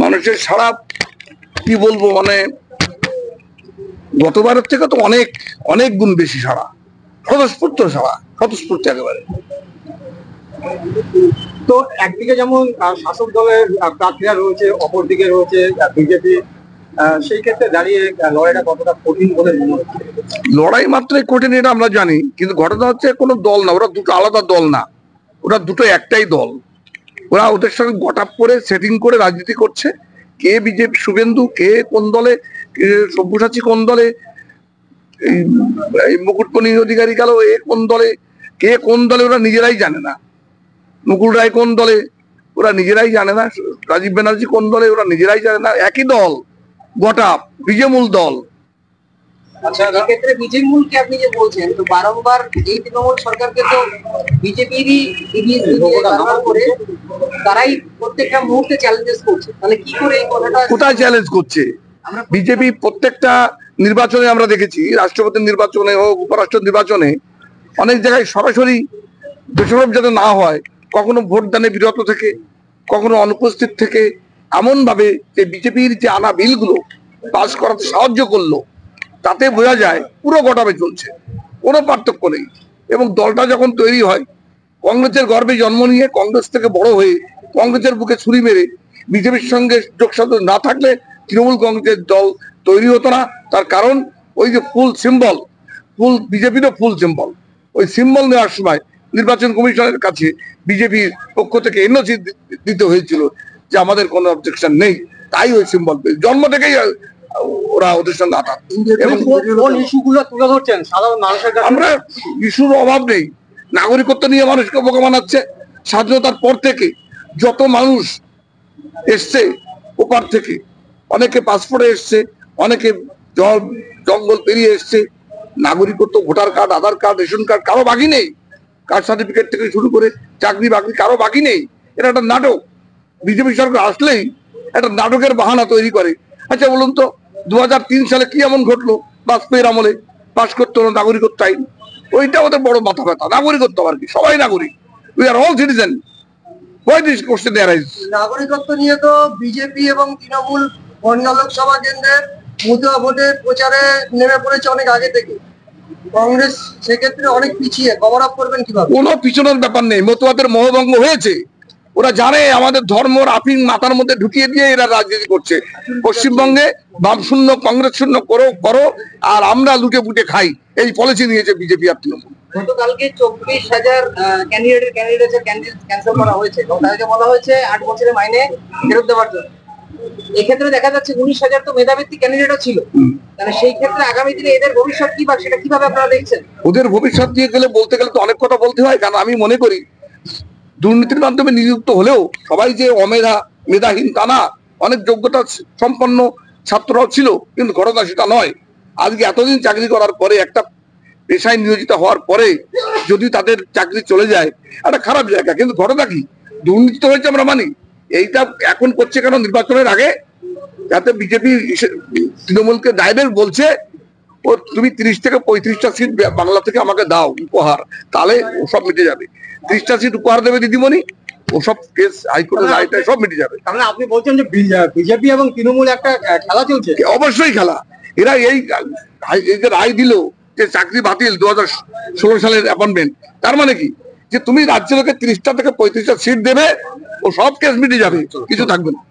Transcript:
মানুষের সারা কি বলবো, মানে গতবারের থেকে তো অনেক অনেক গুণ বেশি সারা, স্বতঃস্ফূর্ত সারা, স্বতঃস্ফূর্ত একেবারে। তো একদিকে যেমন শাসক দলের প্রার্থীরা রয়েছে, অপরদিকে রয়েছে বিজেপি, সেই ক্ষেত্রে দাঁড়িয়ে লড়াইটা কতটা কঠিন বলে মনে হচ্ছে? লড়াই মাত্রই কঠিন এটা আমরা জানি, কিন্তু ঘটনা হচ্ছে কোনো দল না, ওরা দুটো আলাদা দল না, ওরা দুটো একটাই দল। ওরা ওদের সঙ্গে গটাপ করে সেটিং করে রাজনীতি করছে। কে বিজেপি শুভেন্দু, কে কোন দলে, সব্যসাচী কোন দলে, এই মুকুটমণি অধিকারী গেল এ কোন দলে, কে কোন দলে ওরা নিজেরাই জানে না। মুকুল রায় কোন দলে ওরা নিজেরাই জানে না, রাজীব ব্যানার্জি কোন দলে ওরা নিজেরাই জানে না। একই দল, গটাপ বিজেমূল দল। আচ্ছা, এক্ষেত্রে বিজেমূলকে আপনি যে বলছেন, তো বারংবার এই তৃণমূল সরকারকে তো বিজেপিরই করে তারাই প্রত্যেকটা মুহূর্তে চ্যালেঞ্জেস করছে, তাহলে কি করে এই কথাটা কোথায় চ্যালেঞ্জ করছে? বিজেপি প্রত্যেকটা নির্বাচনে আমরা দেখেছি, রাষ্ট্রপতি নির্বাচনে হোক, উপরাষ্ট্র নির্বাচনে, অনেক জায়গায় সরাসরি দোষারোপ যাতে না হয়, কখনো ভোটদানে বিরত থেকে, কখনো অনুপস্থিত থেকে, এমন ভাবে যে বিজেপির যে আনা বিলগুলো পাস করাতে সাহায্য করলো, তাতে বোঝা যায় পুরো গটাবে চলছে, কোনো পার্থক্য নেই। এবং দলটা যখন তৈরি হয়, কংগ্রেসের গর্বে জন্ম নিয়ে, কংগ্রেস থেকে বড় হয়ে, কংগ্রেসের বুকে ছুরি মেরে বিজেপির সঙ্গে যোগসাধন না থাকলে তৃণমূল কংগ্রেসের দল তৈরি হতো না। তার কারণ ওই যে ফুল সিম্বল, ফুল বিজেপিরও ফুল সিম্বল, ওই সিম্বল নেওয়ার সময় নির্বাচন কমিশনের কাছে বিজেপির পক্ষ থেকে এনওসি দিতে হয়েছিল যে আমাদের কোনো অবজেকশন নেই, তাই ওই সিম্বল জন্ম থেকেই ওরা ওদের সঙ্গে আঘাত। এবং ইস্যুগুলো তুলে ধরছেন সাধারণ মানুষের কাছে? আমরা ইস্যুর অভাব নেই, নাগরিকত্ব নিয়ে মানুষকে বোকা বানাচ্ছে। স্বাধীনতার পর থেকে যত মানুষ এসছে ওপার থেকে, অনেকে পাসপোর্টে এসছে, অনেকে জঙ্গল পেরিয়ে এসছে, নাগরিকত্ব, ভোটার কার্ড, আধার কার্ড, রেশন কার্ড কারো বাকি নেই, কাস্ট সার্টিফিকেট থেকে শুরু করে চাকরি বাকরি কারো বাকি নেই। এটা একটা নাটক। বিজেপি সরকার আসলেই একটা নাটকের বাহানা তৈরি করে। আচ্ছা বলুন তো, 2003 সালে কি এমন ঘটলো? বাজপেয়ীর আমলে পাশ করতে হলো নাগরিকত্ব আইন, ওইটা ওদের বড় মাথা ব্যথা। নাগরিকত্ব আর কি, সবাই নাগরিক, we are all citizen. Why this question arise? নাগরিকত্ব নিয়ে তো বিজেপি এবং তৃণমূল বনগাঁ লোকসভা কেন্দ্রের মতুয়া ভোটের প্রচারে নেমে পড়েছে অনেক আগে থেকে। কংগ্রেস সেক্ষেত্রে অনেক পিছিয়ে, কভার আপ করবেন কিভাবে? কোনো পিছনের ব্যাপার নেই, মতুয়াদের মোহভঙ্গ হয়েছে। ওরা জানে আমাদের ধর্ম আফিং মাথার মধ্যে ঢুকিয়ে দিয়ে এরা রাজনীতি করছে। পশ্চিমবঙ্গে বাম শূন্য, কংগ্রেস শূন্য করো করো, আর আমরা লুটে পুটে খাই, এই পলিসি নিয়েছে বিজেপি আর তৃণমূল। গতকালকে 24,000 ক্যান্ডিডেট ক্যান্সেল করা হয়েছে এবং তাদেরকে বলা হয়েছে 8 বছরের মাইনে ফেরত দেওয়ার জন্য। এক্ষেত্রে দেখা যাচ্ছে 19,000 তো মেধাভিত্তিক ক্যান্ডিডেটও ছিল, তাহলে সেই ক্ষেত্রে আগামী দিনে এদের ভবিষ্যৎ কি বা সেটা কিভাবে আপনারা দেখছেন? ওদের ভবিষ্যৎ দিয়ে গেলে বলতে গেলে তো অনেক কথা বলতে হয়, কারণ আমি মনে করি দুর্নীতির মাধ্যমে নিযুক্ত হলেও সবাই যে মেধাহীন তা না, অনেক যোগ্যতা সম্পন্ন ছাত্ররাও ছিল, কিন্তু ঘটনা সেটা নয়। আজকে এতদিন চাকরি করার পরে, একটা পেশায় নিয়োজিত হওয়ার পরে যদি তাদের চাকরি চলে যায়, একটা খারাপ জায়গা। কিন্তু ঘটনা কি, দুর্নীতি হয়েছে আমরা মানি, এইটা এখন করছে কেন নির্বাচনের আগে? যাতে বিজেপি তৃণমূলকে ডাইরেক্ট বলছে, ও তুমি 30 থেকে 35টা সিট বাংলা থেকে আমাকে দাও উপহার, তাহলে ওসব মিটে যাবে। 30টা সিট উপহার দেবে দিদিমণি, ওসব কেস হাইকোর্টের রায়টা সব মিটে যাবে। তাহলে আপনি বলছেন যে বিজেপি এবং তৃণমূল একটা খেলা চলছে? অবশ্যই খেলা। এরা এই যে রায় দিল যে চাকরি বাতিল 2016 সালের অ্যাপয়েন্টমেন্ট, তার মানে কি, যে তুমি রাজ্যের লোকে 30টা থেকে 35টা সিট দেবে, ও সব কেস মিটে যাবে, কিছু থাকবে না।